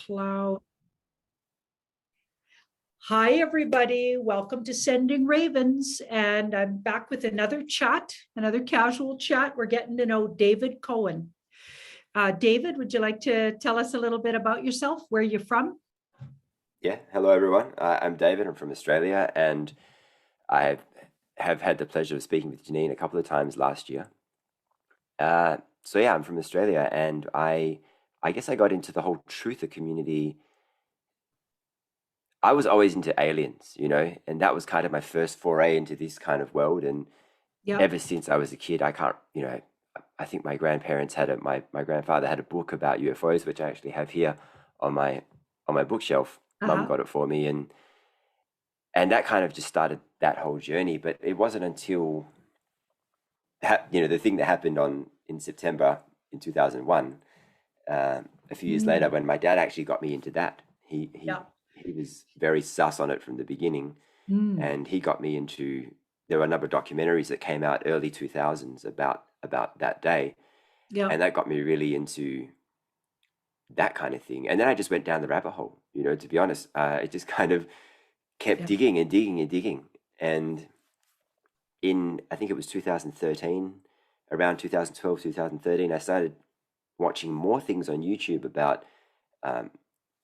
Cloud. Hi, everybody. Welcome to Sending Ravens. And I'm back with another chat, another casual chat. We're getting to know David COWAN. David, would you like to tell us a little bit about yourself, where you're from? Yeah, hello everyone. I'm David. I'm from Australia, and I have had the pleasure of speaking with Janine a couple of times last year. So yeah, I'm from Australia, and I guess I got into the whole truther community. I was always into aliens, and that was kind of my first foray into this kind of world. And Yeah. ever since I was a kid, I can't, I think my grandparents had my grandfather had a book about UFOs, which I actually have here on my bookshelf. Mum Uh-huh. got it for me, and that kind of just started that whole journey. But it wasn't until the thing that happened on in September in 2001, a few years later, Mm, when my dad actually got me into that. He he yeah. he was very sus on it from the beginning, Mm, and he got me into. There were a number of documentaries that came out early 2000s about that day, yeah. and that got me really into that kind of thing. And then I just went down the rabbit hole. To be honest, it just kind of kept Yeah. digging and digging and digging. And in I think it was 2013, around 2012, 2013, I started watching more things on YouTube about um,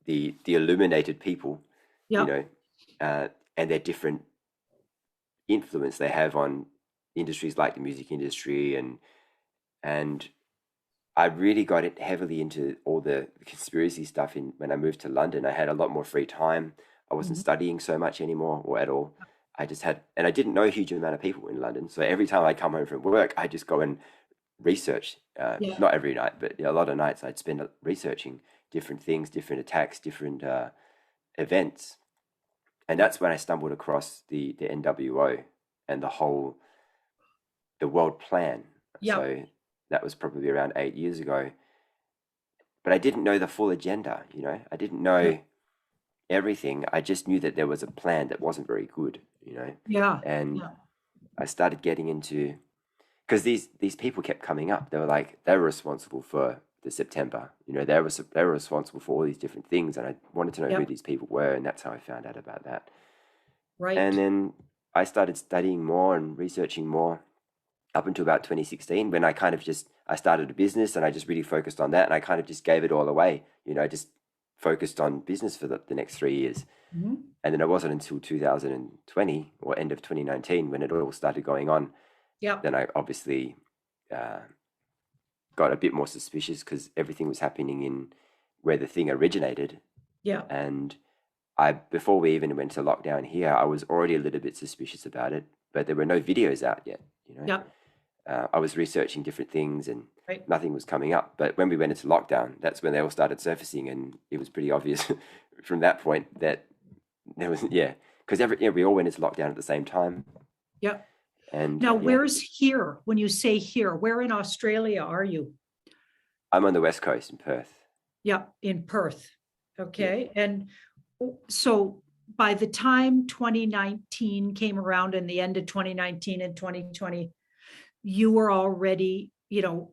the illuminated people, you Yeah. know, uh, and their different influence they have on industries like the music industry, and I really got it heavily into all the conspiracy stuff in when I moved to London. I had a lot more free time. I wasn't Mhm. studying so much anymore or at all. I just had, and I didn't know a huge amount of people in London. So every time I come home from work, I just go and research. Yeah. Not every night, but a lot of nights I'd spend researching different things, different attacks, different events. And Yeah. that's when I stumbled across the NWO and the world plan. Yeah. So that was probably around 8 years ago, but I didn't know the full agenda. I didn't Yeah. know everything. I just knew that there was a plan that wasn't very good. Yeah. And Yeah. I started getting into because these people kept coming up. They were responsible for the September. They were responsible for all these different things, and I wanted to know who Yeah. these people were, and that's how I found out about that. And Right. then I started studying more and researching more up until about 2016, when I started a business, and I just really focused on that, and I kind of just gave it all away. Just focused on business for the next 3 years. Mhm. And then it wasn't until 2020 or end of 2019 when it all started going on. Yeah. Then I obviously uh, got a bit more suspicious because everything was happening in where the thing originated. Yeah. And before we even went to lockdown here, I was already a little bit suspicious about it, but there were no videos out yet. Yeah. I was researching different things and Right. nothing was coming up. But when we went into lockdown, that's when they all started surfacing, and it was pretty obvious from that point that there was, yeah, because we all went into lockdown at the same time, Yeah. and Now, yeah, where's here? When you say here, where in Australia are you? I'm on the west coast in Perth. Yeah, in Perth. Yeah. Okay. And so by the time 2019 came around and the end of 2019 and 2020, you were already,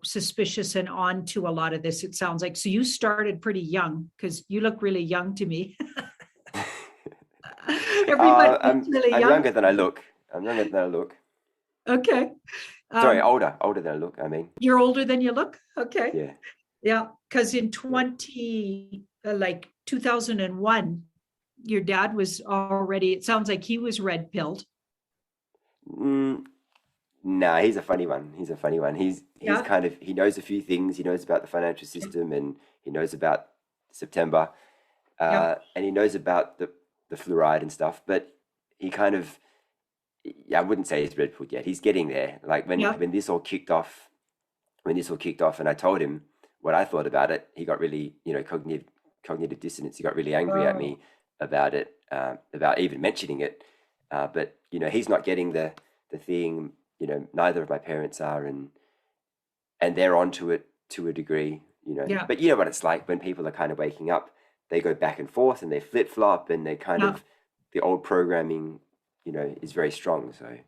suspicious and on to a lot of this, it sounds like. So you started pretty young because you look really young to me. Everybody looks really I'm young. younger than I look. I'm younger than I look. Okay. Sorry, Um, older than I look. I mean, you're older than you look. Okay. yeah, Yeah. Because in yeah. 2001, your dad was already, it sounds like he was red pilled. Mm, nah, he's a funny one. He's a funny one. He's Yeah. kind of he knows a few things. He knows about the financial system, and he knows about September, Yeah. and he knows about the fluoride and stuff. But he kind of, yeah, I wouldn't say he's red pilled yet. He's getting there. Like Yeah. when this all kicked off, and I told him what I thought about it, he got really, cognitive dissonance. He got really angry at Oh, me about it, about even mentioning it. But he's not getting the thing. Neither of my parents are, and they're onto it to a degree. yeah. But you know what it's like when people are kind of waking up. They go back and forth, and they flip flop, and they kind Yeah. of the old programming, is very strong. So I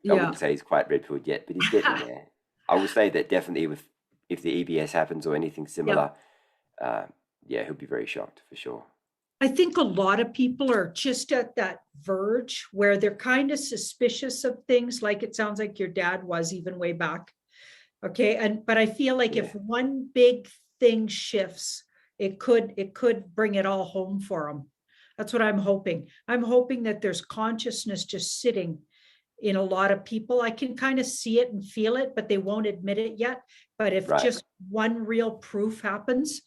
Yeah. wouldn't say he's quite red pilled yet, but he's getting there. I will say that definitely if the EBS happens or anything Yeah. similar, uh, yeah, he'll be very shocked for sure. I think a lot of people are just at that verge where they're kind of suspicious of things, like it sounds like your dad was even way back. Okay. But I feel like Yeah, if one big thing shifts, it could bring it all home for them. That's what I'm hoping. I'm hoping that there's consciousness just sitting in a lot of people. I can kind of see it and feel it, but they won't admit it yet. But if right. just one real proof happens,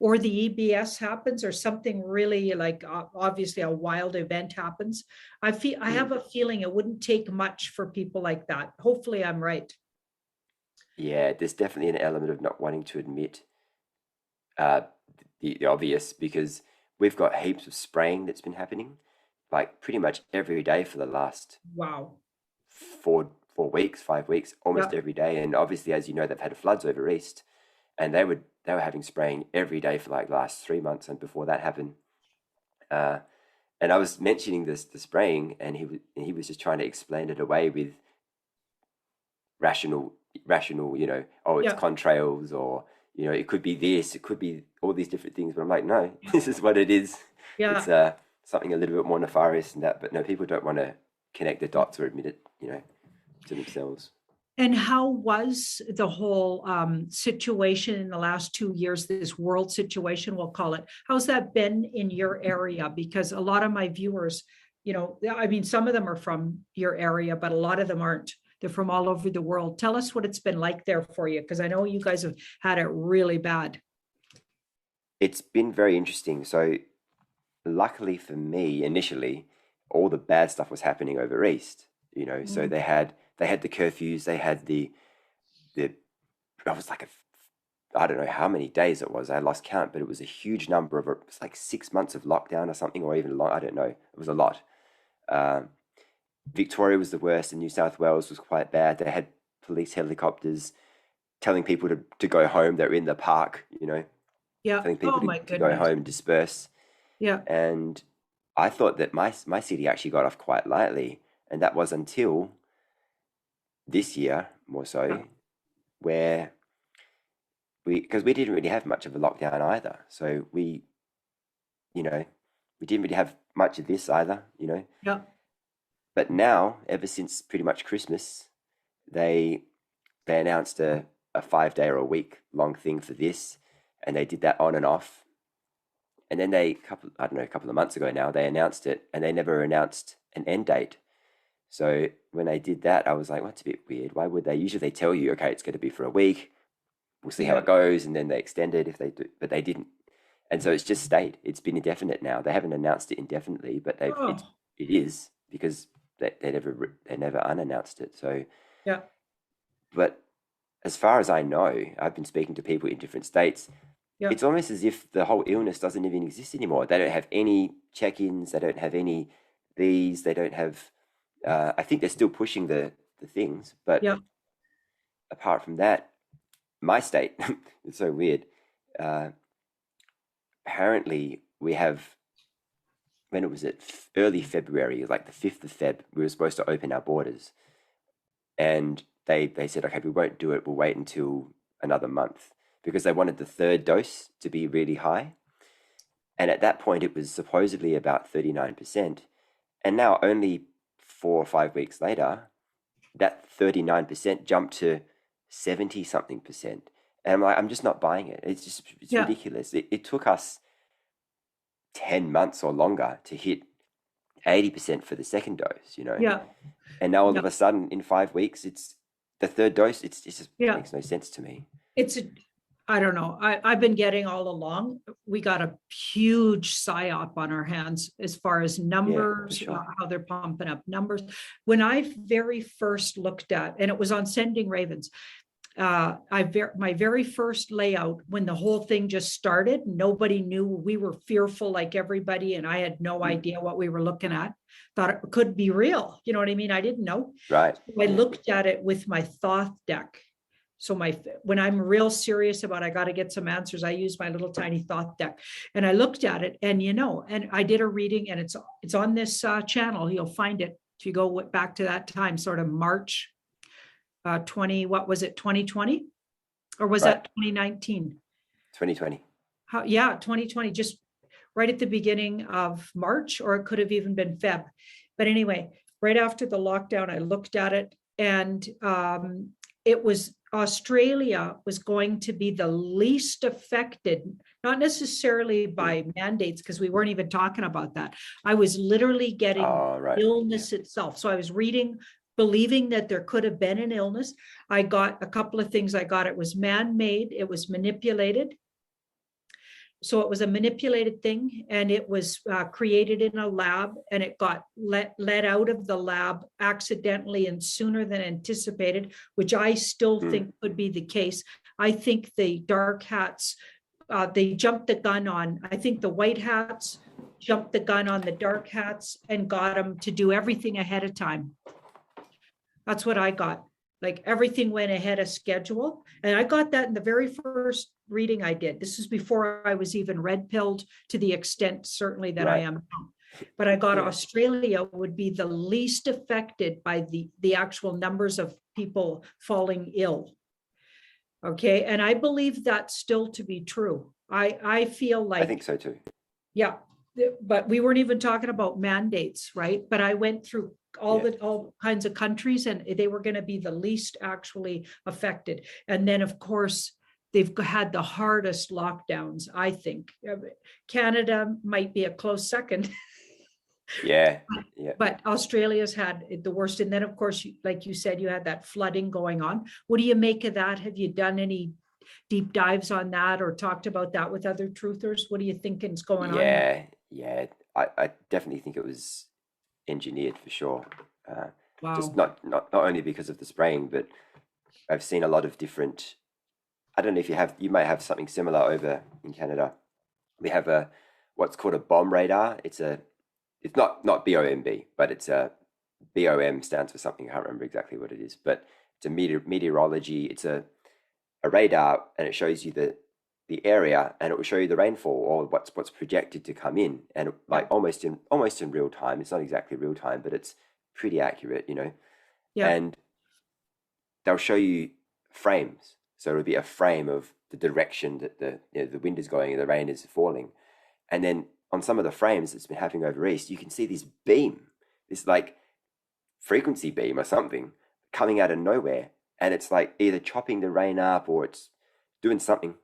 or the EBS happens, or something really like obviously a wild event happens, I Mm. have a feeling it wouldn't take much for people like that. Hopefully I'm right. Yeah, there's definitely an element of not wanting to admit uh, the obvious, because we've got heaps of spraying that's been happening, like pretty much every day for the last Wow. 4 weeks, 5 weeks, almost Yeah. every day. And obviously, as you know, they've had floods over east, and they were having spraying every day for like the last 3 months, and before that happened. Uh, and I was mentioning the spraying, and he was just trying to explain it away with rational, oh, it's Yeah. contrails, or it could be this, it could be all these different things. But I'm like, no, this is what it is. It's Yeah. something a little bit more nefarious than that. But no, people don't want to connect the dots or admit it, to themselves. And how was the whole situation in the last 2 years, this world situation, we'll call it? How's that been in your area? Because a lot of my viewers, I mean, some of them are from your area, but a lot of them aren't. They're from all over the world. Tell us what it's been like there for you, because I know you guys have had it really bad. It's been very interesting. So luckily for me, initially, all the bad stuff was happening over east. So Mm. they had the curfews, they had the I was like I don't know how many days it was. I lost count, but it was a huge number of it. Was like 6 months of lockdown or something, or even long. I don't know. It was a lot. Um, Victoria was the worst, and New South Wales was quite bad. They had police helicopters telling people to go home. They're in the park, Yeah. telling people Oh to, my to go goodness. home and disperse. Yeah. And I thought that my city actually got off quite lightly, and that was until this year, more Yeah. so, where because we didn't really have much of a lockdown either. So you know, we didn't really have much of this either. Yeah. But now, ever since pretty much Christmas, they they announced a 5 day or a week long thing for this, and they did that on and off. And then I don't know, a couple of months ago now, they announced it, and they never announced an end date. So when they did that, I was like, well, that's a bit weird. Why would they? Usually they tell you, okay, it's going to be for a week. We'll see how Yeah. it goes, and then they extend it if they do, but they didn't. And so it's just stayed. It's been indefinite now. They haven't announced it indefinitely, but Oh, it is because they never unannounced it. So, yeah. but as far as I know, I've been speaking to people in different states. Yeah. It's almost as if the whole illness doesn't even exist anymore. They don't have any check-ins. They don't have any these. They don't have. I think they're still pushing the things, but Yeah. apart from that, my state, it's so weird. Uh, Apparently, we have, when it was at early February, like the 5th of Feb, we were supposed to open our borders. And they said, okay, we won't do it. We'll wait until another month, because they wanted the third dose to be really high. And at that point, it was supposedly about 39%. And now, only 4 or 5 weeks later, that 39% jumped to 70 something percent. And I'm like, I'm just not buying it. It's Yeah. ridiculous. It took us 10 months or longer to hit 80% for the second dose. Yeah. And now all Yeah. of a sudden in 5 weeks, it's the third dose. It just Yeah. makes no sense to me. It's I don't know. I've been getting all along. We got a huge psyop on our hands as far as Yeah, for numbers, sure. how they're pumping up numbers. When I very first looked at, and it was on Sending Ravens, my very first layout, when the whole thing just started, nobody knew. We were fearful like everybody, and I had no Mm, idea what we were looking at. Thought it could be real. You know what I mean? I didn't know. right. I Yeah. looked at it with my Thoth deck. So when I'm real serious about I got to get some answers, I use my little tiny Thoth deck, and I looked at it, and and I did a reading, and it's on this channel. You'll find it if you go back to that time, sort of March 20. What was it? 2020, or was Right. that 2019? 2020. Yeah, 2020, just right at the beginning of March, or it could have even been Feb. But anyway, right after the lockdown, I looked at it, and it was Australia was going to be the least affected, not necessarily by mandates, because we weren't even talking about that. I was literally getting Oh, right. illness itself. So I was reading, believing that there could have been an illness. I got a couple of things. I got it was man-made, it was manipulated. So it was a manipulated thing, and it was created in a lab, and it got let out of the lab accidentally and sooner than anticipated, which I still think could be the case. I think the dark hats, they jumped the gun on, I think the white hats jumped the gun on the dark hats and got them to do everything ahead of time. That's what I got. Like everything went ahead of schedule. And I got that in the very first reading I did. This is before I was even red pilled to the extent certainly that I am now. But I got Australia would be the least affected by the actual numbers of people falling ill. Okay. And I believe that's still to be true. I feel like, I think so too. Yeah. But we weren't even talking about mandates, right? But I went through all kinds of countries, and they were going to be the least actually affected. And then, of course, they've had the hardest lockdowns, I think. Canada might be a close second. Yeah. But Australia's had the worst. And then, of course, like you said, you had that flooding going on. What do you make of that? Have you done any deep dives on that or talked about that with other truthers? What do you think is going on? Yeah. I definitely think it was engineered for sure. Just Wow. not only because of the spraying, but I've seen a lot of different. I don't know if you might have something similar over in Canada. We have what's called a bomb radar. It's not BOMB, but it's a BOM stands for something. I can't remember exactly what it is, but it's a meteorology. It's a radar, and it shows you the area, and it will show you the rainfall or what's projected to come in, and like almost in real time. It's not exactly real time, but it's pretty accurate, Yeah. And they'll show you frames, so it'll be a frame of the direction that the wind is going and the rain is falling, and then on some of the frames that's been happening over east, you can see this beam, this like frequency beam or something coming out of nowhere, and it's like either chopping the rain up or it's doing something,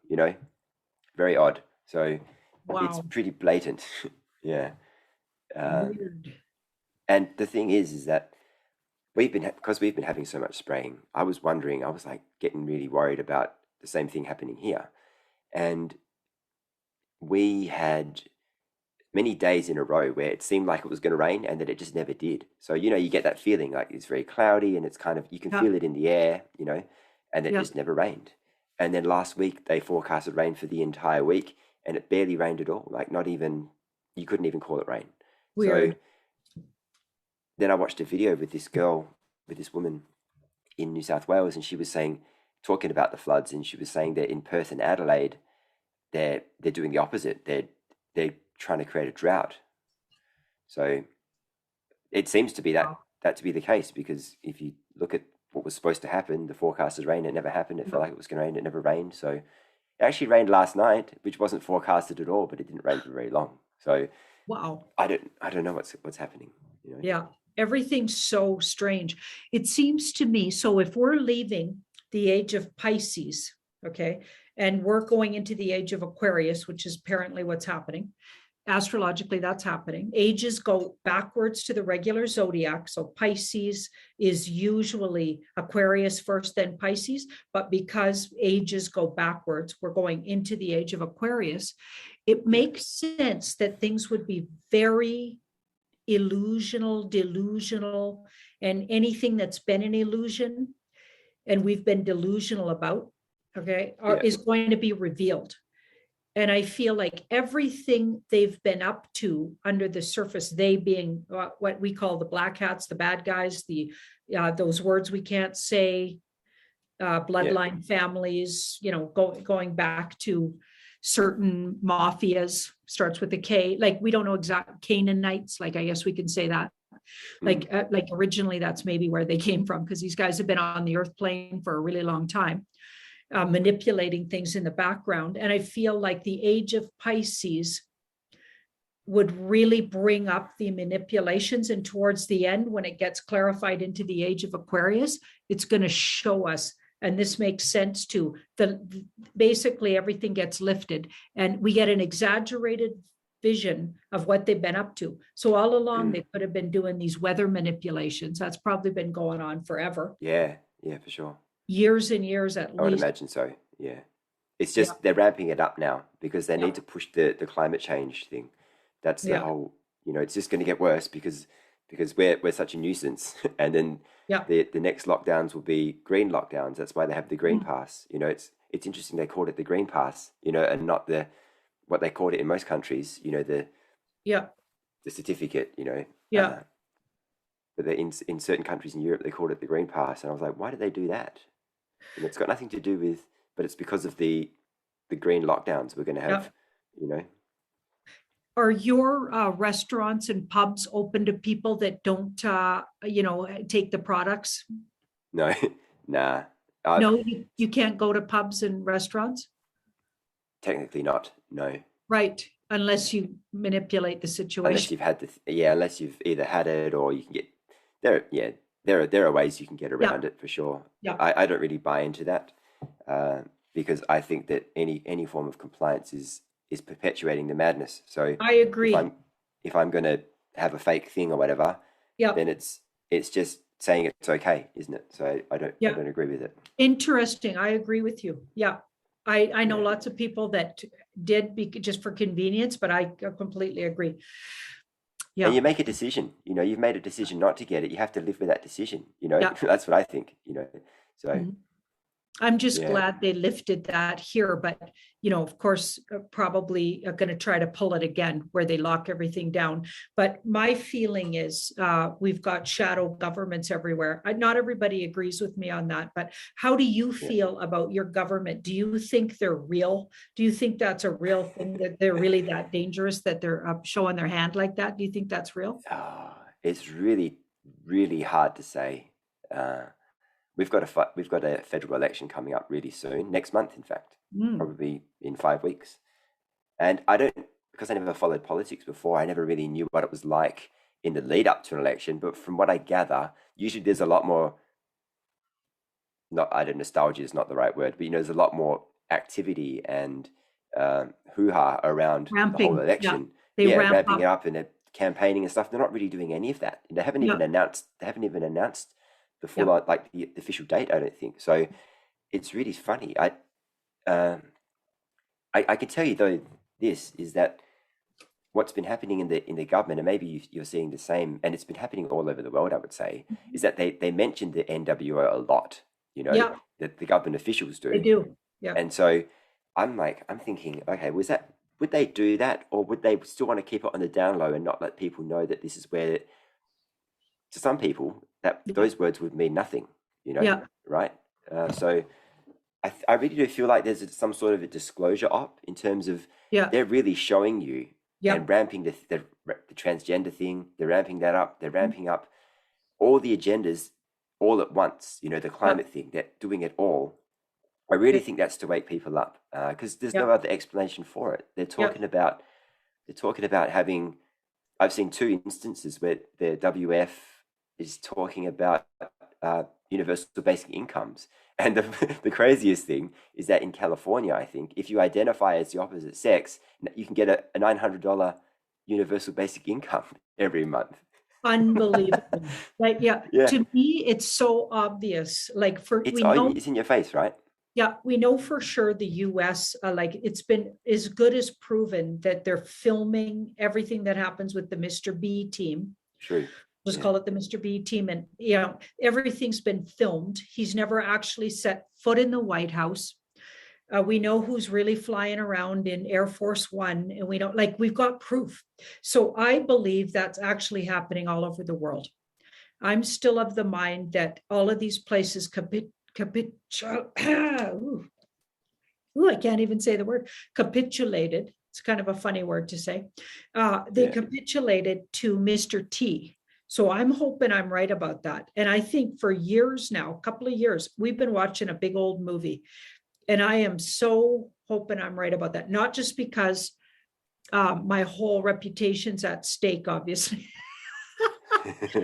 very odd. So it's pretty blatant. Yeah. Weird. And the thing is that because we've been having so much spraying, I was like getting really worried about the same thing happening here. And we had many days in a row where it seemed like it was going to rain and then it just never did. So, you get that feeling like it's very cloudy and it's kind of, you can feel it in the air, and it just never rained. And then last week they forecasted rain for the entire week, and it barely rained at all. Like you couldn't even call it rain. Weird. So then I watched a video with this woman in New South Wales, and she was talking about the floods, and she was saying that in Perth and Adelaide, they're doing the opposite. They're trying to create a drought. So it seems to be that to be the case, because if you look at what was supposed to happen, the forecasted rain, it never happened. It felt like it was going to rain, it never rained. So it actually rained last night, which wasn't forecasted at all, but it didn't rain for very long. So I don't know what's happening. Yeah, everything's so strange. It seems to me, so if we're leaving the age of Pisces, okay, and we're going into the age of Aquarius, which is apparently what's happening, astrologically that's happening. Ages go backwards to the regular zodiac. So Pisces is usually Aquarius first, then Pisces. But because ages go backwards, we're going into the age of Aquarius. It makes sense that things would be very delusional, and anything that's been an illusion and we've been delusional about, is going to be revealed. And I feel like everything they've been up to under the surface, they being what we call the black hats, the bad guys, those words we can't say, bloodline families, going back to certain mafias, starts with a K, like we don't know exact Canaanites, like I guess we can say that. Like originally that's maybe where they came from, because these guys have been on the earth plane for a really long time. manipulating things in the background. And I feel like the age of Pisces would really bring up the manipulations. And towards the end, when it gets clarified into the age of Aquarius, it's going to show us. And this makes sense too. Basically everything gets lifted and we get an exaggerated vision of what they've been up to. So all along they could have been doing these weather manipulations. That's probably been going on forever. Yeah, for sure. Years and years at I would least. imagine so. Yeah. It's just they're ramping it up now because they need to push the climate change thing. That's the whole, it's just going to get worse because we're such a nuisance. And then the next lockdowns will be green lockdowns. That's why they have the green pass. It's interesting they called it the green pass, and not what they called it in most countries, the certificate, but in certain countries in Europe they called it the green pass, and I was like, why did they do that? And it's got nothing to do with, but it's because of the green lockdowns we're going to have. Are your restaurants and pubs open to people that don't take the products? No. Nah. No, you can't go to pubs and restaurants? Technically not, no. Right, unless you manipulate the situation. Unless you've had unless you've either had it or you can get there are ways you can get around it for sure. I don't really buy into that because I think that any form of compliance is perpetuating the madness. So I agree. If I'm going to have a fake thing or whatever, then it's just saying it's okay, isn't it? So I don't agree with it. Interesting. I agree with you. Yeah. I know lots of people that did just for convenience, but I completely agree. Yeah. And you make a decision, you've made a decision not to get it. You have to live with that decision, That's what I think, so. I'm just glad they lifted that here, but of course, probably going to try to pull it again where they lock everything down. But my feeling is we've got shadow governments everywhere. Not everybody agrees with me on that, but how do you feel about your government? Do you think they're real? Do you think that's a real thing, that they're really that dangerous, that they're showing their hand like that? Do you think that's real? It's really, really hard to say. We've got a federal election coming up really soon, next month, in fact, probably in 5 weeks. And because I never followed politics before, I never really knew what it was like in the lead up to an election. But from what I gather, usually there's a lot more, nostalgia is not the right word, but there's a lot more activity and hoo-ha around the whole election. Ramping it up and they're campaigning and stuff. They're not really doing any of that. They haven't even announced the full like the official date, I don't think. So it's really funny. I can tell you though, this is that what's been happening in the government, and maybe you're seeing the same, and it's been happening all over the world, I would say, is that they mentioned the NWO a lot, that the government officials do. They do. Yeah. And so I'm thinking, okay, would they do that, or would they still want to keep it on the down low and not let people know that this is where, to some people, that those words would mean nothing, right? So I really do feel like there's some sort of a disclosure op in terms of they're really showing you and ramping the transgender thing. They're ramping that up. They're ramping up all the agendas all at once. The climate thing. They're doing it all. I really think that's to wake people up because there's no other explanation for it. They're talking about having. I've seen 2 instances where the WF is talking about universal basic incomes. And the craziest thing is that in California, I think, if you identify as the opposite sex, you can get a $900 universal basic income every month. Unbelievable. To me, it's so obvious. It's in your face, right? Yeah, we know for sure the US, it's been as good as proven that they're filming everything that happens with the Mr. B team. True. Just call it the Mr. B team. And, everything's been filmed. He's never actually set foot in the White House. We know who's really flying around in Air Force One, and we don't we've got proof. So I believe that's actually happening all over the world. I'm still of the mind that all of these places I can't even say the word capitulated. It's kind of a funny word to say. They capitulated to Mr. T. So I'm hoping I'm right about that. And I think for years now, a couple of years, we've been watching a big old movie. And I am so hoping I'm right about that, not just because my whole reputation's at stake, obviously,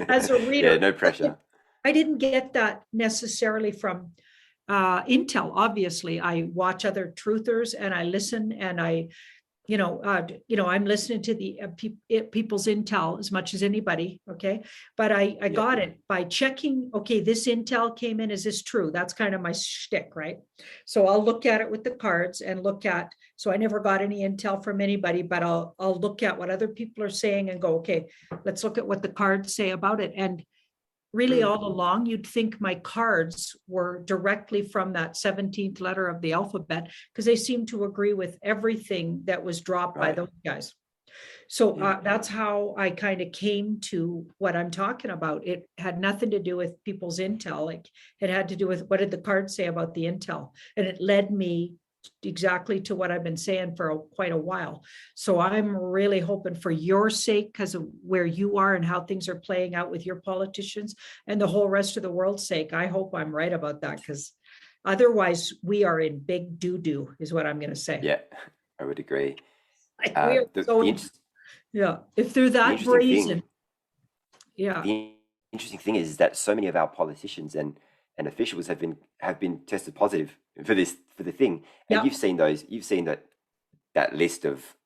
as a Yeah, reader. no pressure. I didn't get that necessarily from Intel. Obviously, I watch other truthers and I listen and I'm listening to the people's intel as much as anybody. Okay. But I Yeah, got it by checking, okay, this intel came in. Is this true? That's kind of my shtick, right? So I'll look at it with the cards and so I never got any intel from anybody, but I'll look at what other people are saying and go, okay, let's look at what the cards say about it. And really mm, all along, you'd think my cards were directly from that 17th letter of the alphabet because they seem to agree with everything that was dropped by right. those guys. So Yeah, that's how I kind of came to what I'm talking about. It had nothing to do with people's intel. Like it had to do with what did the cards say about the intel, and it led me exactly to what I've been saying for quite a while. So I'm really hoping for your sake, because of where you are and how things are playing out with your politicians and the whole rest of the world's sake. I hope I'm right about that, because otherwise we are in big doo-doo, is what I'm going to say. yeah, I would agree. Like we are so, yeah, if they're The that interesting thing brazen, yeah, the interesting thing is that so many of our politicians and officials have been tested positive for the thing, and yeah, you've seen that list of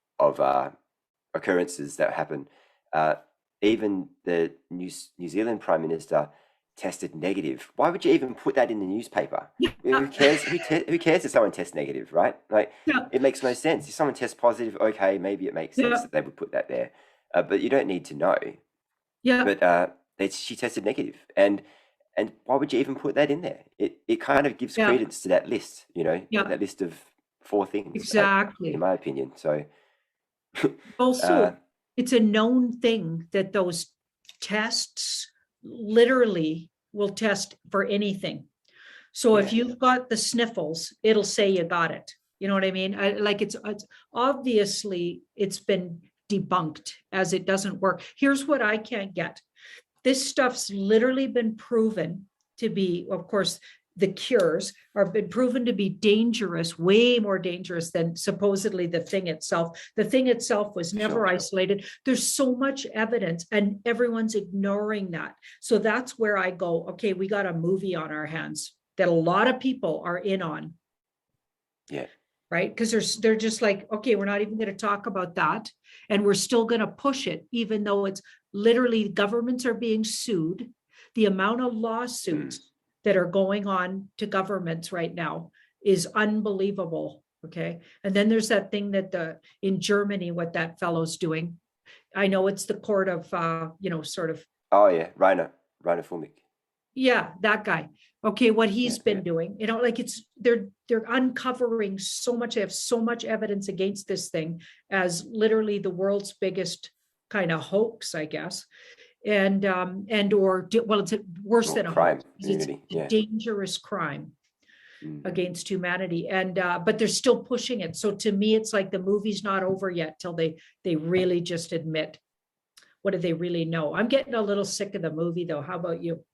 occurrences that happen. Uh, Even the New Zealand Prime Minister tested negative. Why would you even put that in the newspaper? Who yeah, cares? Who cares if someone tests negative, right? Like, yeah, it makes no sense. If someone tests positive, okay, maybe it makes sense yeah, that they would put that there, but you don't need to know. yeah, But she tested negative, and why would you even put that in there? It kind of gives yeah, credence to that list, yeah, that list of four things, in exactly. my opinion. So, uh, Also, it's a known thing that those tests literally will test for anything. So if yeah, you've got the sniffles, it'll say you got it. You know what I mean? Like it's obviously it's been debunked as it doesn't work. Here's what I can't get. This stuff's literally been proven to be, of course, the cures are been proven to be dangerous, way more dangerous than supposedly the thing itself. The thing itself was for never sure. isolated. There's so much evidence, and everyone's ignoring that. So that's where I go, okay, we got a movie on our hands that a lot of people are in on, Yeah, right? Because they're just like, okay, we're not even going to talk about that. And we're still going to push it, even though it's literally governments are being sued. The amount of mm, lawsuits that are going on to governments right now is unbelievable. Okay. And then there's that thing that in Germany, what that fellow's doing. I know it's the court of sort of, oh yeah, Rainer Fulmick. yeah, that guy. Okay, what Yeah, he's yeah, been doing, like it's they're uncovering so much. They have so much evidence against this thing as literally the world's biggest kind of hoax, I guess. Well, it's worse or than a hoax crime, because it's really. a Yeah, dangerous crime mm, against humanity. And but they're still pushing it. So to me, it's like the movie's not over yet till they really just admit what do they really know. I'm getting a little sick of the movie though. How about you?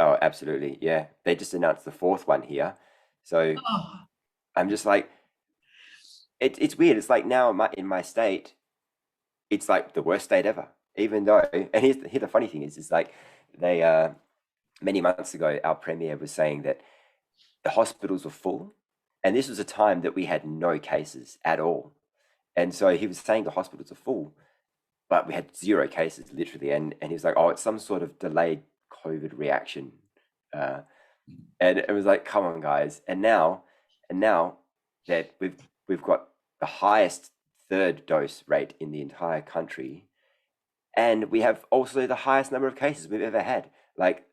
oh, absolutely. Yeah, they just announced the fourth one here, so Oh, I'm just like, it's weird. It's like now in my state, it's like the worst state ever. Even though, and here's the funny thing is like they many months ago, our premier was saying that the hospitals were full, and this was a time that we had no cases at all. And so he was saying the hospitals are full, but we had zero cases literally. And he was like, "Oh, it's some sort of delayed COVID reaction," uh, and it was like, "Come on, guys!" And now that we've got the highest third dose rate in the entire country, and we have also the highest number of cases we've ever had. Like,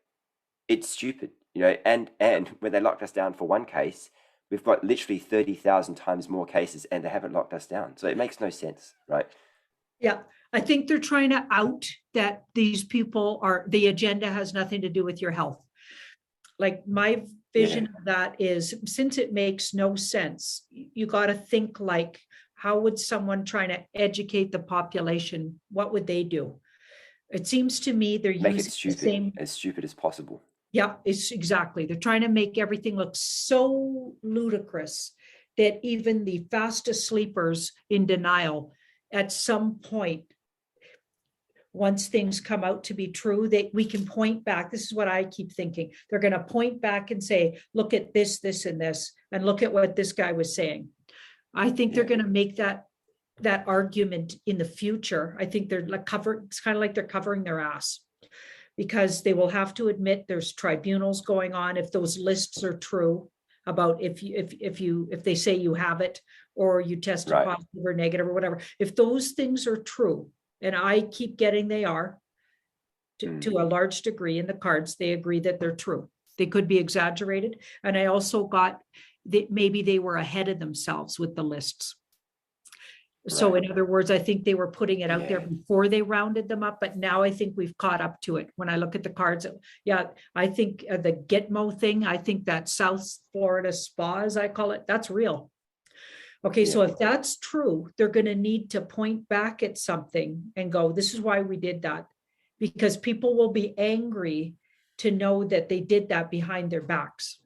it's stupid, and when they locked us down for one case, we've got literally 30,000 times more cases and they haven't locked us down. So it makes no sense, right? yeah. I think they're trying to out that these people are, the agenda has nothing to do with your health. Like my Yeah, vision of that is, since it makes no sense, you got to think like, how would someone trying to educate the population, what would they do? It seems to me they're make it using the stupid, same, as stupid as possible. Yeah, it's exactly. They're trying to make everything look so ludicrous that even the fastest sleepers in denial at some point, once things come out to be true, that we can point back. This is what I keep thinking. They're going to point back and say, look at this, this, and this, and look at what this guy was saying. I think they're Yeah. going to make that argument in the future. I think they're like it's kind of like they're covering their ass, because they will have to admit there's tribunals going on if those lists are true about if they say you have it, or you tested Right. positive or negative or whatever. If those things are true, and I keep getting they are to a large degree in the cards, they agree that they're true. They could be exaggerated. And I also got that maybe they were ahead of themselves with the lists. So Right. in other words, I think they were putting it out there Yeah. before they rounded them up, but now I think we've caught up to it. When I look at the cards, yeah, I think the Gitmo thing, I think that South Florida spa, as I call it, that's real. Okay, so Yeah. if that's true, they're going to need to point back at something and go, this is why we did that. Because people will be angry to know that they did that behind their backs.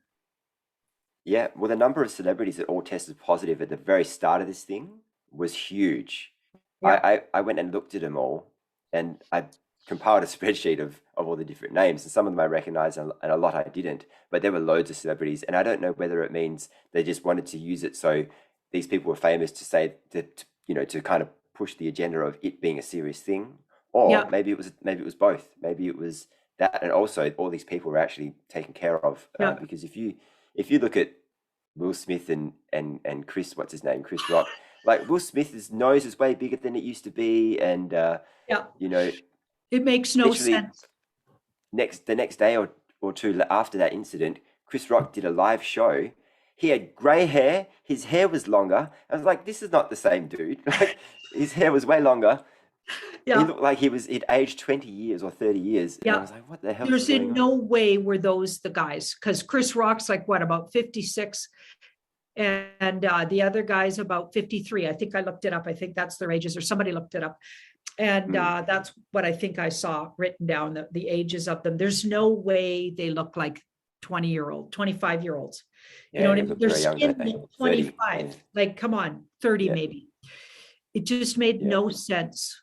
Yeah. Well, the number of celebrities that all tested positive at the very start of this thing was huge. Yeah, I went and looked at them all, and I compiled a spreadsheet of all the different names, and some of them I recognized and a lot I didn't. But there were loads of celebrities, and I don't know whether it means they just wanted to use it so these people were famous to say that, you know, to kind of push the agenda of it being a serious thing, or yeah, maybe it was both. Maybe it was that, and also all these people were actually taken care of, yeah, because if you look at Will Smith and Chris, what's his name, Chris Rock, like Will Smith's nose is way bigger than it used to be, and yeah. you know, It makes no literally sense. the next day or two after that incident, Chris Rock did a live show. He had grey hair, his hair was longer. I was like, this is not the same dude. Like his hair was way longer. He Yeah, looked like he'd aged 20 years or 30 years. And I yeah. was like, what the hell is There's going in on? no way were those the guys, because Chris Rock's like what, about 56, and the other guy's about 53. I think I looked it up. I think that's their ages, or somebody looked it up. And Mm. that's what I think I saw written down, the ages of them. There's no way they look like 20-year-old, 25-year-olds. You know Yeah, what I they mean? look Their very young, don't skin they? looked 30. Yeah. 25. Like, come on, 30 Yeah. maybe. It just made Yeah. no sense.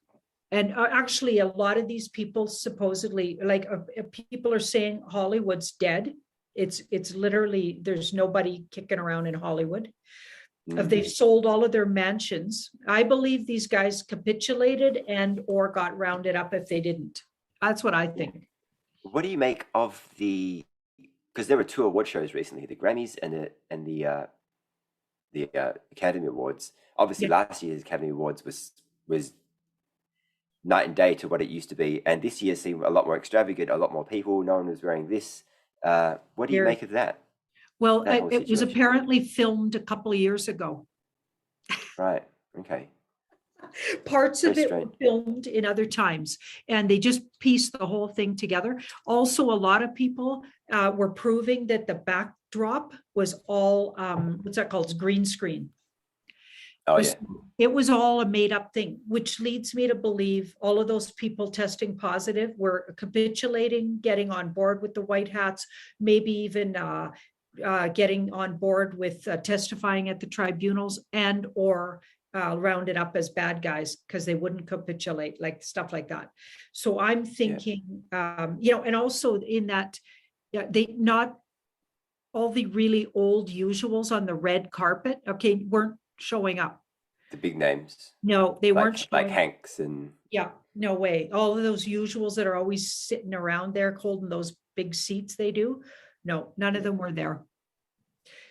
And actually, a lot of these people supposedly, like people are saying Hollywood's dead. It's literally, there's nobody kicking around in Hollywood. They've Mm. sold all of their mansions. I believe these guys capitulated and or got rounded up if they didn't. That's what I Yeah. think. What do you make of because there were two award shows recently, the Grammys and the Academy Awards. Obviously, Yeah. last year's Academy Awards was night and day to what it used to be, and this year seemed a lot more extravagant, a lot more people. No one was wearing this. What do you Very make of that well. that whole It was situation? apparently filmed a couple of years ago. Right. Okay. Parts Very of it strange. were filmed in other times, and they just pieced the whole thing together. Also, a lot of people were proving that the backdrop was all what's that called? It's green screen. Oh yeah. It was all a made up thing, which leads me to believe all of those people testing positive were capitulating, getting on board with the white hats, maybe even getting on board with testifying at the tribunals, and or rounded up as bad guys because they wouldn't capitulate, like stuff like that. So I'm Yeah. thinking, and also in that, yeah, they not all the really old usuals on the red carpet, okay, weren't showing up. The big names No, they weren't like showing up. Hanks and Yeah, no way. All of those usuals that are always sitting around there holding those big seats they do. No, none of yeah, them were there.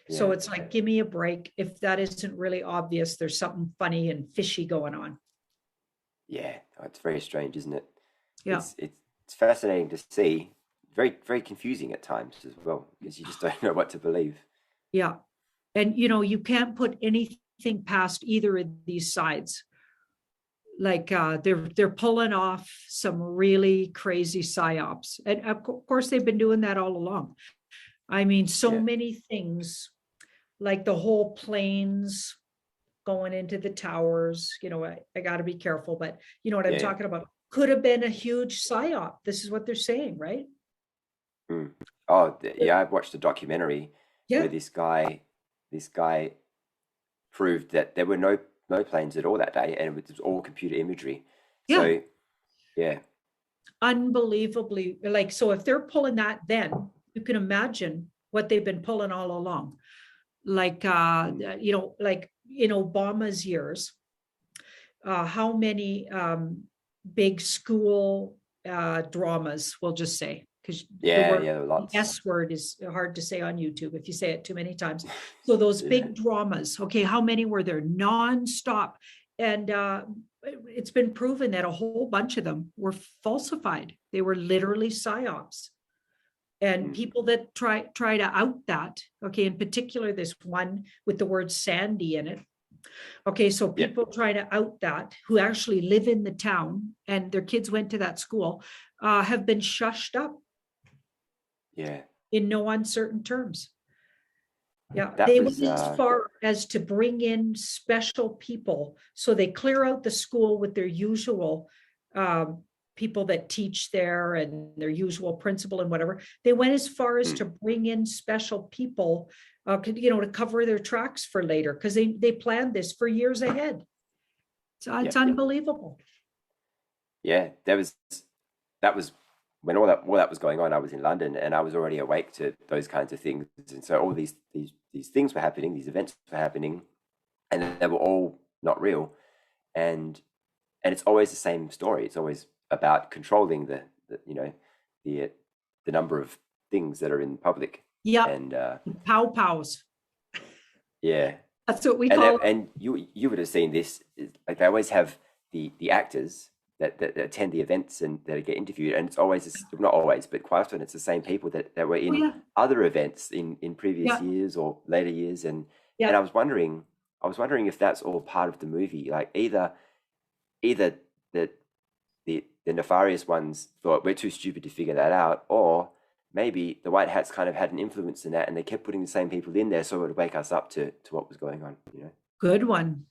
So yeah, it's like, give me a break. If that isn't really obvious, there's something funny and fishy going on. yeah. Oh, it's very strange, isn't it? Yeah, It's fascinating to see. Very very confusing at times as well because you just don't know what to believe. yeah. And you can't put anything past either of these sides. Like they're pulling off some really crazy psyops. And of course they've been doing that all along. I mean, so Yeah, many things, like the whole planes going into the towers. I got to be careful, but you know what I'm yeah. talking about. Could have been a huge psyop. This is what they're saying, right? Mm. Oh, yeah, I've watched a documentary where Yeah, this guy proved that there were no planes at all that day, and it was all computer imagery. yeah, So yeah, unbelievably. Like, so if they're pulling that, then you can imagine what they've been pulling all along. Like, mm, like in Obama's years, how many big school dramas, we'll just say, because the yeah, word yeah, the lots. S word is hard to say on YouTube if you say it too many times. So those Yeah, big dramas, okay, how many were there nonstop? And it's been proven that a whole bunch of them were falsified. They were literally psyops. And mm, people that try to out that, okay, in particular this one with the word Sandy in it. Okay, so yeah, people try to out that who actually live in the town and their kids went to that school have been shushed up yeah. in no uncertain terms. Yeah, That they was went as far as to bring in special people. So they clear out the school with their usual um, people that teach there and their usual principal and whatever. They went as far as mm, to bring in special people, to cover their tracks for later because they planned this for years ahead. So yeah, it's unbelievable. yeah. That was when all that was going on. I was in London, and I was already awake to those kinds of things, and so all these things were happening, these events were happening, and they were all not real. And and it's always the same story. It's always about controlling the the number of things that are in public. Yep. And Pow pows. yeah, That's what we and call it. and you would have seen this. Like they always have the actors that attend the events and that get interviewed, and it's always, not always, but quite often it's the same people that were Oh in yeah. other events in previous Yeah. years or later years. And Yeah. I was wondering if that's all part of the movie. Like either the the nefarious ones thought we're too stupid to figure that out, or maybe the white hats kind of had an influence in that, and they kept putting the same people in there so it would wake us up to what was going on. Good one.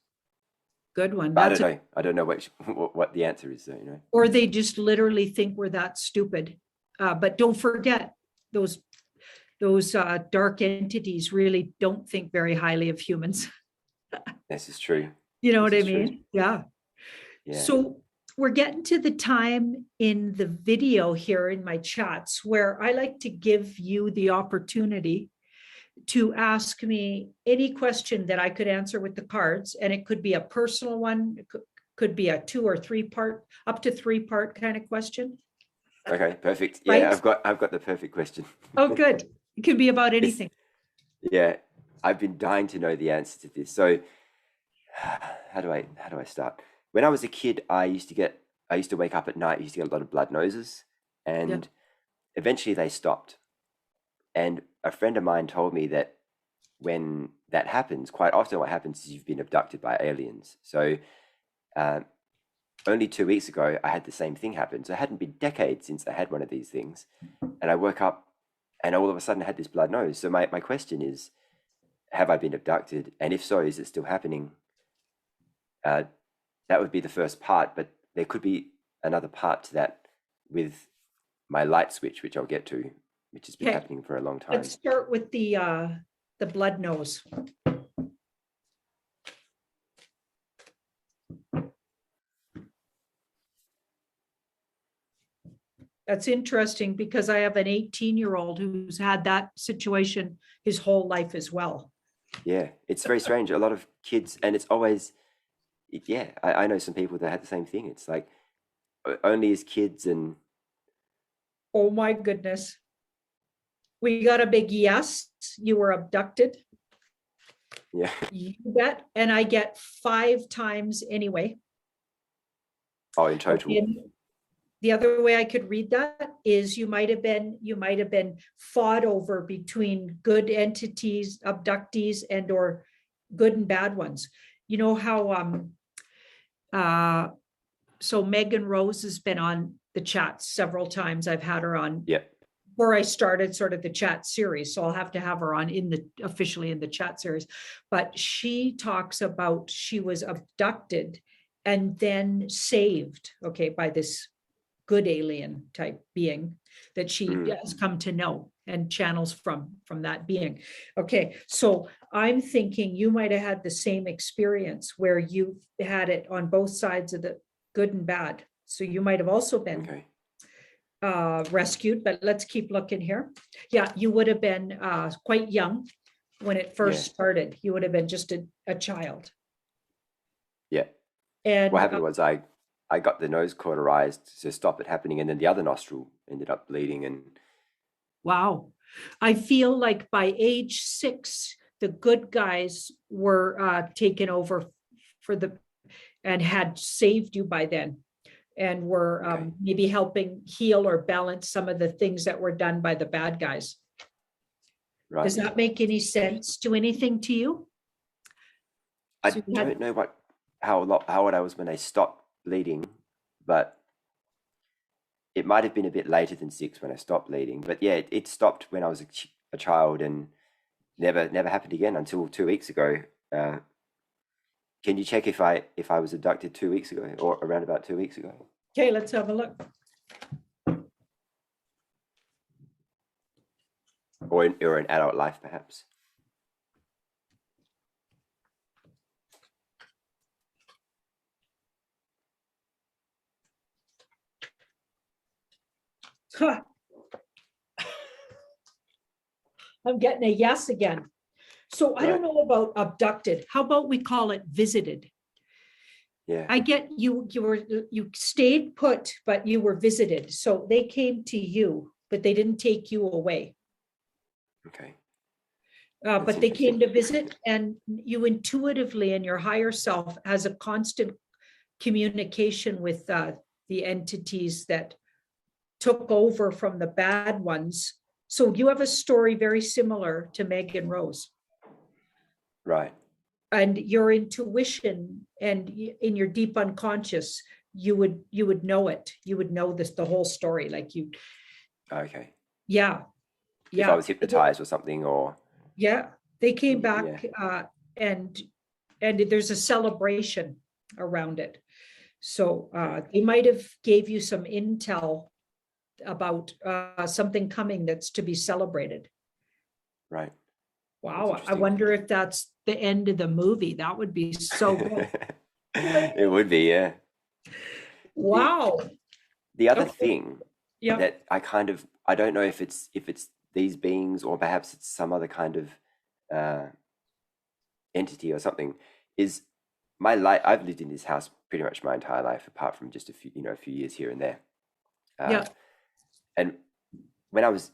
Good one. But I That's don't it. know. I don't know what the answer is, though. Or they just literally think we're that stupid. But don't forget those dark entities really don't think very highly of humans. This is true. You know This what I is true. mean? Yeah. Yeah. So we're getting to the time in the video here in my chats where I like to give you the opportunity to ask me any question that I could answer with the cards. And it could be a personal one, it could be a 2 or 3 part, up to 3 part kind of question, Okay, perfect. Yeah, right? I've got the perfect question. Oh, good. It could be about This, anything. yeah, I've been dying to know the answer to this. So, how do I start? When I was a kid, I used to wake up at night, I used to get a lot of blood noses, Yeah. and eventually they stopped. And a friend of mine told me that when that happens, quite often what happens is you've been abducted by aliens. So, uh, only 2 weeks ago, I had the same thing happen. So it hadn't been decades since I had one of these things. And I woke up and all of a sudden I had this blood nose. So my question is, have I been abducted? And if so, is it still happening? Uh, that would be the first part, but there could be another part to that with my light switch, which I'll get to, which has been Okay. happening for a long Let's time. start with the blood nose. That's interesting because I have an 18-year-old who's had that situation his whole life as well. Yeah, it's very strange. A lot of kids, and it's always, yeah, I know some people that had the same thing. It's like only as kids, and Oh my goodness. We got a big yes, you were abducted. yeah. You bet. And I get 5 times anyway. Oh, in total. And the other way I could read that is you might have been fought over between good entities, abductees, and or good and bad ones. You know how so Megan Rose has been on the chat several times. I've had her on Yeah. before I started sort of the chat series. So I'll have to have her on officially in the chat series. But she talks about she was abducted and then saved, okay, by this good alien type being that she Mm. has come to know and channels from that being. Okay, so I'm thinking you might have had the same experience where you had it on both sides of the good and bad. So you might have also been Okay. rescued, but let's keep looking here. Yeah, you would have been quite young when it first Yeah. started. You would have been just a child. Yeah. What And happened was I got the nose cauterized to stop it happening, and then the other nostril ended up bleeding. And wow, I feel like by age 6, the good guys were taken over for the and had saved you by then, and were okay, maybe helping heal or balance some of the things that were done by the bad guys. right. Does that make any sense to anything to you? I So you had, don't know how old I was when I stopped bleeding, but it might have been a bit later than 6 when I stopped bleeding. But yeah, it stopped when I was a child and never happened again until 2 weeks ago. Can you check if I was abducted 2 weeks ago or around about 2 weeks ago? okay, let's have a look. Or in adult life, perhaps? Huh, I'm getting a yes again. So I don't Right. know about abducted. How about we call it visited? Yeah. I get you stayed put, but you were visited. So they came to you, but they didn't take you away. Okay. That's But they came interesting. to visit, and you intuitively and your higher self has a constant communication with the entities that took over from the bad ones. So you have a story very similar to Megan Rose. Right. And your intuition and in your deep unconscious, you would know it. You would know this, the whole story. Like you, Okay. yeah, If I yeah, was hypnotized or something, or yeah. They came yeah. back and there's a celebration around it. So Okay. they might have gave you some intel about something coming that's to be celebrated. Right. That's Wow, I interesting. wonder if that's the end of the movie. That would be so good. It would be, yeah. The Wow. the other Okay. thing Yeah. that I don't know if it's these beings or perhaps it's some other kind of uh, entity or something is my life. I've lived in this house pretty much my entire life, apart from just a few years here and there. Uh, Yeah. and when I was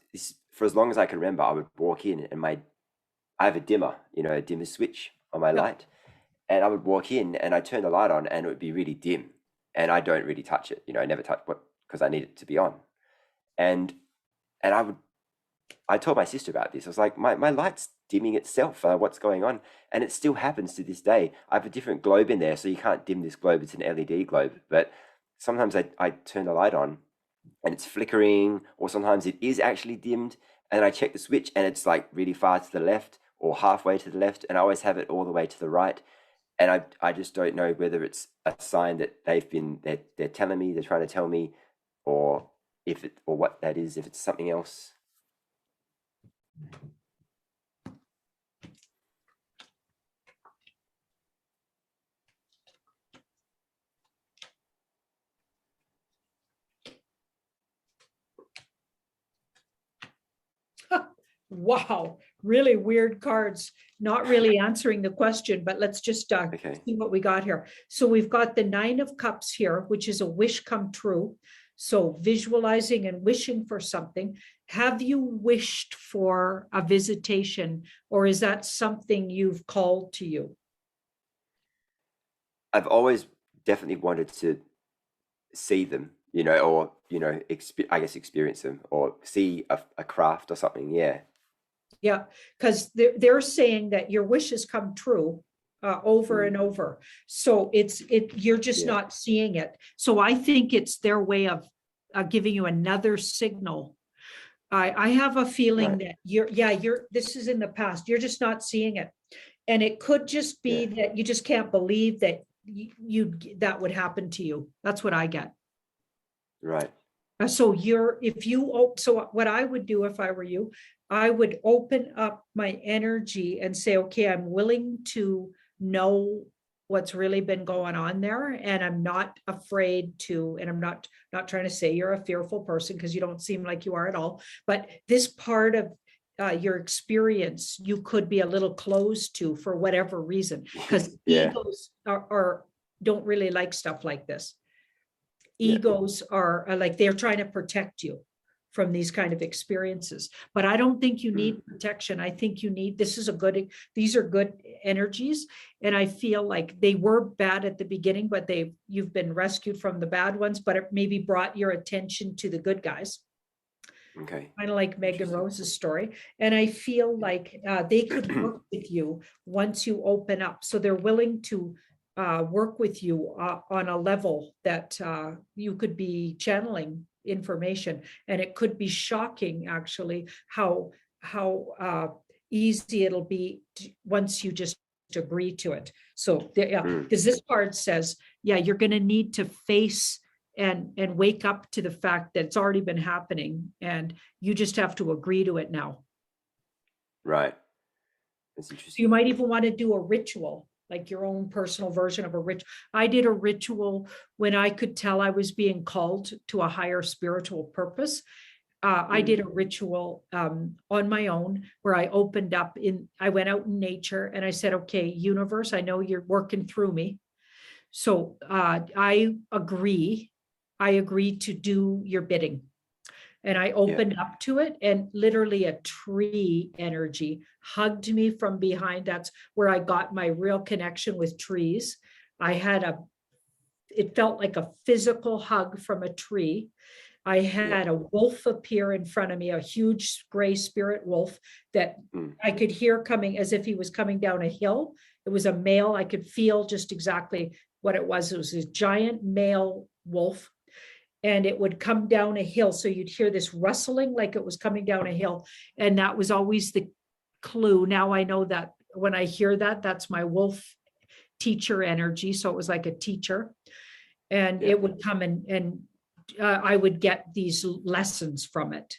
for as long as I can remember, I would walk in and I have a dimmer, a dimmer switch on my Yeah. light, and I would walk in and I'd turn the light on and it would be really dim, and I don't really touch it. I never touch what because I need it to be on, and I told my sister about this. I was like, my light's dimming itself. What's going on? And it still happens to this day. I have a different globe in there, so you can't dim this globe. It's an LED globe. But sometimes I turn the light on and it's flickering, or sometimes it is actually dimmed. And I check the switch and it's like really far to the left or halfway to the left. And I always have it all the way to the right. And I just don't know whether it's a sign that they're telling me, they're trying to tell me, or or what that is, if it's something else. Wow. Really weird cards. Not really answering the question, but let's just Okay. see what we got here. So we've got the 9 of Cups here, which is a wish come true. So visualizing and wishing for something. Have you wished for a visitation, or is that something you've called to you? I've always definitely wanted to see them, or I guess experience them or see a craft or something. Yeah. Yeah, because they're saying that your wishes come true over Mm. and over. So you're just Yeah. not seeing it. So I think it's their way of giving you another signal. I have a feeling Right. that this is in the past. You're just not seeing it. And it could just be Yeah. that you just can't believe that that would happen to you. That's what I get. Right. So so what I would do if I were you, I would open up my energy and say, okay, I'm willing to know what's really been going on there. And I'm not afraid to, and I'm not trying to say you're a fearful person, because you don't seem like you are at all. But this part of your experience, you could be a little closed to for whatever reason, because Yeah. egos don't really like stuff like this. Yeah. Egos are like, they're trying to protect you from these kind of experiences. But I don't think you need protection. I think you need, these are good energies. And I feel like they were bad at the beginning, but you've been rescued from the bad ones, but it maybe brought your attention to the good guys. Okay. Kind of like Megan Interesting. Rose's story. And I feel Yeah. like they could work with you once you open up. So they're willing to work with you on a level that you could be channeling information. And it could be shocking, actually, how easy it'll be once you just agree to it. So yeah, because this part says, yeah, you're going to need to face and wake up to the fact that it's already been happening, and you just have to agree to it now. Right. That's You interesting. might even want to do a ritual, like your own personal version of a ritual. I did a ritual when I could tell I was being called to a higher spiritual purpose. I did a ritual on my own where I opened up I went out in nature and I said, okay, universe, I know you're working through me. So I agree to do your bidding. And I opened up to it, and literally a tree energy hugged me from behind. That's where I got my real connection with trees. It felt like a physical hug from a tree. I had a wolf appear in front of me, a huge gray spirit wolf that I could hear coming as if he was coming down a hill. It was a male. I could feel just exactly what it was. It was a giant male wolf, and it would come down a hill. So you'd hear this rustling like it was coming down a hill. And that was always the clue. Now I know that when I hear that, that's my wolf teacher energy. So it was like a teacher. And it would come and I would get these lessons from it.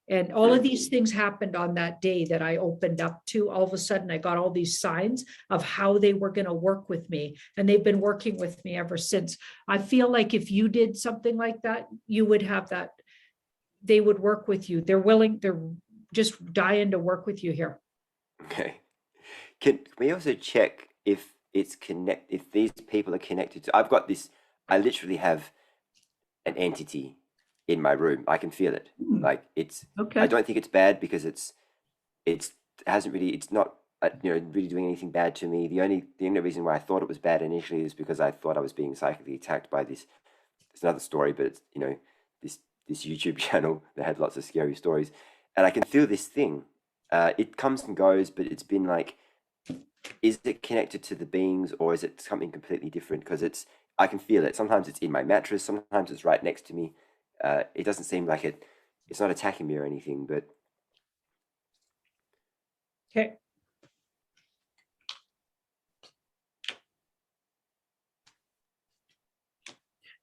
And all of these things happened on that day that I opened up to. All of a sudden, I got all these signs of how they were going to work with me. And they've been working with me ever since. I feel like if you did something like that, you would have that. They would work with you. They're just dying to work with you here. Okay. Can we also check if if these people are connected to, I literally have an entity in my room. I can feel it. Like I Okay. don't think it's bad because it's not really doing anything bad to me. The only reason why I thought it was bad initially is because I thought I was being psychically attacked by this. It's another story, but it's this YouTube channel that had lots of scary stories, and I can feel this thing. It comes and goes, but it's been like, is it connected to the beings or is it something completely different? Because I can feel it. Sometimes it's in my mattress, sometimes it's right next to me. It doesn't seem like it's not attacking me or anything, but Okay.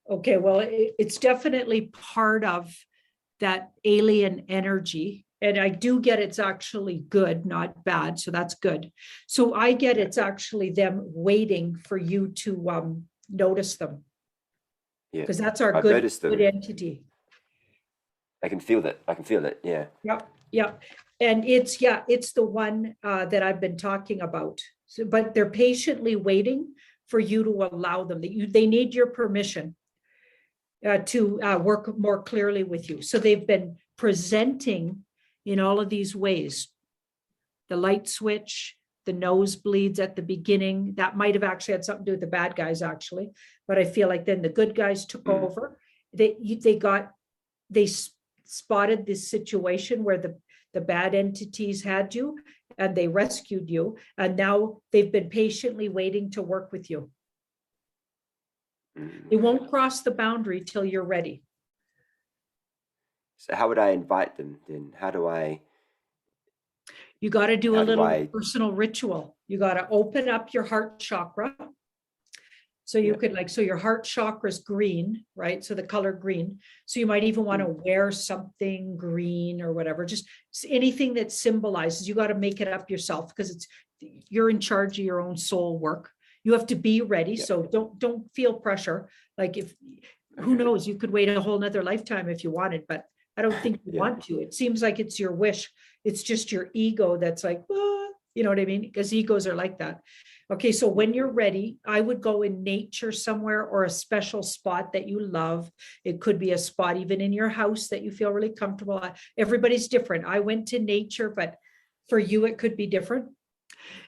Okay, well, it's definitely part of that alien energy. And I do get it's actually good, not bad. So that's good. So I get it's actually them waiting for you to notice them, yeah, because that's our I've noticed good them. entity. I can feel that. I can feel it. Yeah. Yep, yep. And it's the one that I've been talking about. So, but they're patiently waiting for you to allow them. They need your permission to work more clearly with you. So they've been presenting in all of these ways. The light switch, the nosebleeds at the beginning, that might have actually had something to do with the bad guys, actually. But I feel like then the good guys took over. They spotted this situation where the bad entities had you, and they rescued you. And now they've been patiently waiting to work with you. They won't cross the boundary till you're ready. So how would I invite them then? How do I? You got to do a How do little I? personal ritual. You got to open up your heart chakra. So you Yeah. could like, so your heart chakra is green, right? So the color green. So you might even want to wear something green or whatever, just anything that symbolizes. You got to make it up yourself because you're in charge of your own soul work. You have to be ready. Yeah. So don't feel pressure. Like who Okay. knows, you could wait a whole nother lifetime if you wanted, but I don't think you Yeah. want to. It seems like it's your wish. It's just your ego that's like, you know what I mean? Because egos are like that. Okay, so when you're ready, I would go in nature somewhere or a special spot that you love. It could be a spot even in your house that you feel really comfortable. Everybody's different. I went to nature, but for you, it could be different.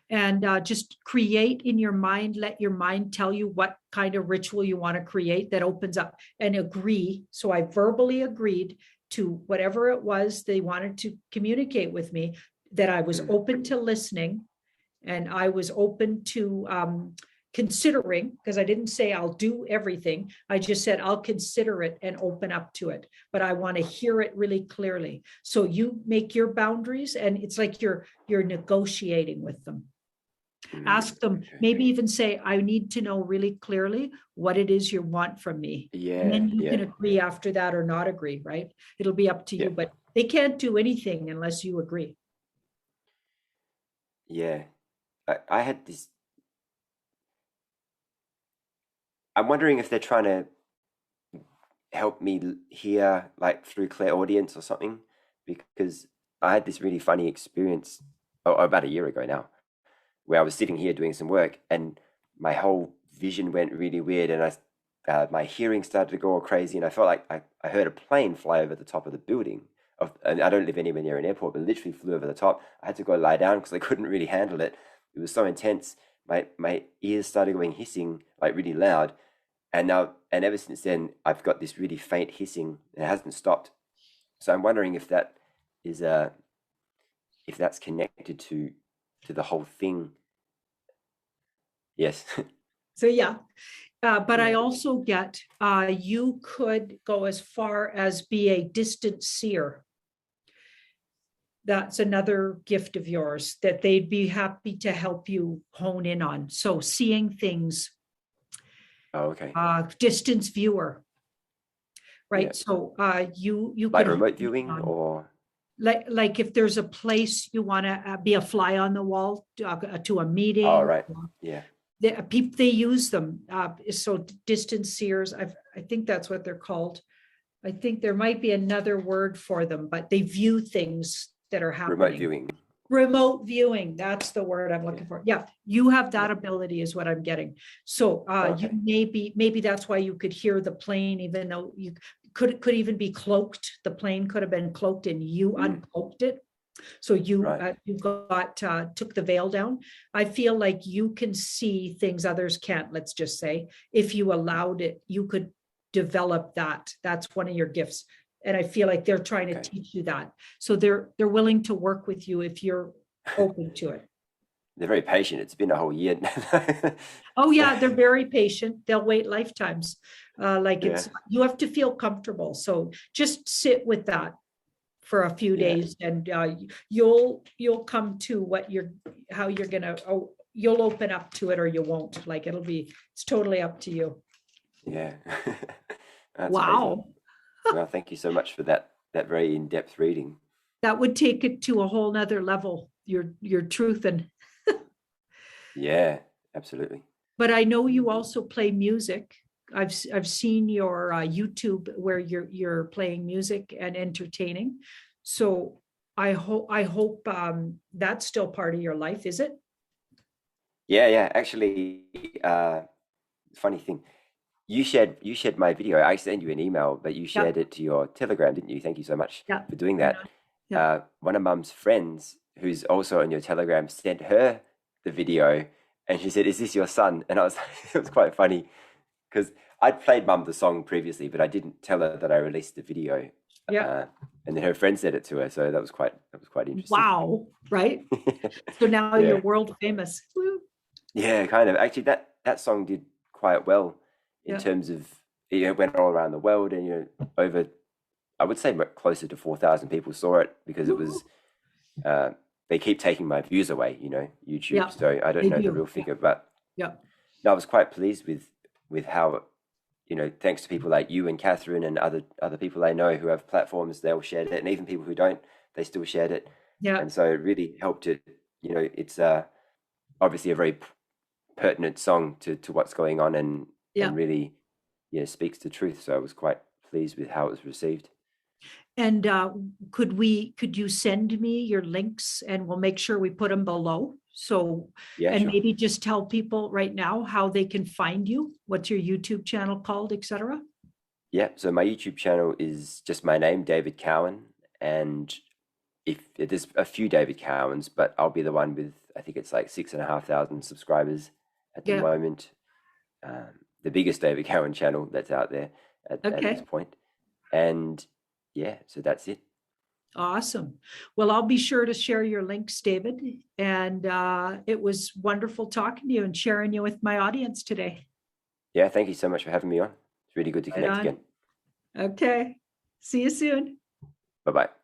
And just create in your mind, let your mind tell you what kind of ritual you want to create that opens up, and agree. So I verbally agreed to whatever it was they wanted to communicate with me, that I was open to listening, and I was open to considering, because I didn't say I'll do everything. I just said I'll consider it and open up to it, but I want to hear it really clearly. So you make your boundaries, and it's like you're negotiating with them. Ask them, maybe even say, I need to know really clearly what it is you want from me. Yeah. And then you can Yeah. agree after that or not agree, right? It'll be up to you, Yeah. but they can't do anything unless you agree. Yeah. I had this. I'm wondering if they're trying to help me hear like through clairaudience or something, because I had this really funny experience about a year ago now, where I was sitting here doing some work and my whole vision went really weird, and my hearing started to go all crazy, and I felt like I heard a plane fly over the top of the building. And I don't live anywhere near an airport, but it literally flew over the top. I had to go lie down because I couldn't really handle it. It was so intense. My ears started going hissing like really loud, and ever since then I've got this really faint hissing, and it hasn't stopped. So I'm wondering if that is if that's connected to the whole thing. Yes. So yeah, but I Yeah. also get, you could go as far as be a distant seer. That's another gift of yours that they'd be happy to help you hone in on. So seeing things, Oh, okay. distance viewer, right? Yeah. So you Like could remote hone in viewing on, or like if there's a place you want to be a fly on the wall to a oh meeting. right. Yeah. People, they use them. So distance seers, I think that's what they're called. I think there might be another word for them, but they view things that are Remote happening. viewing. Remote viewing, that's the word I'm looking Yeah. for. Yeah, you have that Yeah. ability is what I'm getting. So you Okay. maybe that's why you could hear the plane, even though you could even be cloaked. The plane could have been cloaked and you uncloaked it. So Right. you got took the veil down. I feel like you can see things others can't, let's just say. If you allowed it, you could develop that. That's one of your gifts. And I feel like they're trying to Okay. teach you that. So they're willing to work with you if you're open to it. They're very patient. It's been a whole year. Oh yeah, they're very patient. They'll wait lifetimes. Like Yeah. you have to feel comfortable. So just sit with that for a few Yeah. days, and you'll come to how you're gonna, you'll open up to it or you won't. Like it's totally up to you. Yeah. That's crazy. Wow. Well, thank you so much for that very in-depth reading. That would take it to a whole nother level, your truth. And Yeah, absolutely. but I know you also play music. I've seen your YouTube where you're playing music and entertaining. So I hope that's still part of your life, is it? Yeah, yeah. Actually, funny thing, you shared my video. I sent you an email, but you Yeah, shared it to your Telegram, didn't you? Thank you so much yeah. for doing I that. know. Yeah. One of Mum's friends, who's also on your Telegram, sent her the video, and she said, "Is this your son?" And I was, it was quite funny because I'd played Mum the song previously, but I didn't tell her that I released the video. Yeah. And then her friend said it to her, so that was quite interesting. Wow. Right. So now you're Yeah, world famous. Woo. yeah, kind of. Actually, that song did quite well in Yeah. terms of it went all around the world, and over, I would say closer to 4,000 people saw it because it was. They keep taking my views away, YouTube. Yeah. So I don't They know the do. real figure, but Yeah. no, I was quite pleased with with how, you know, thanks to people like you and Catherine and other people I know who have platforms, they all shared it, and even people who don't, they still shared it. Yeah. And so it really helped it. You know, it's obviously a very pertinent song to what's going on, and Yeah. really, yeah, speaks the truth. So I was quite pleased with how it was received. And could you send me your links and we'll make sure we put them below? So, Yeah, and sure. maybe just tell people right now how they can find you, what's your YouTube channel called, etc. Yeah, so my YouTube channel is just my name, David Cowan, and if there's a few David Cowans, but I'll be the one with, I think it's like 6,500 subscribers at the Yeah. moment. The biggest David Cowan channel that's out there at this Okay. point. And yeah, so that's it. Awesome. Well, I'll be sure to share your links, David. And it was wonderful talking to you and sharing you with my audience today. Yeah, thank you so much for having me on. It's really good to Right connect on. again. Okay. See you soon. Bye bye.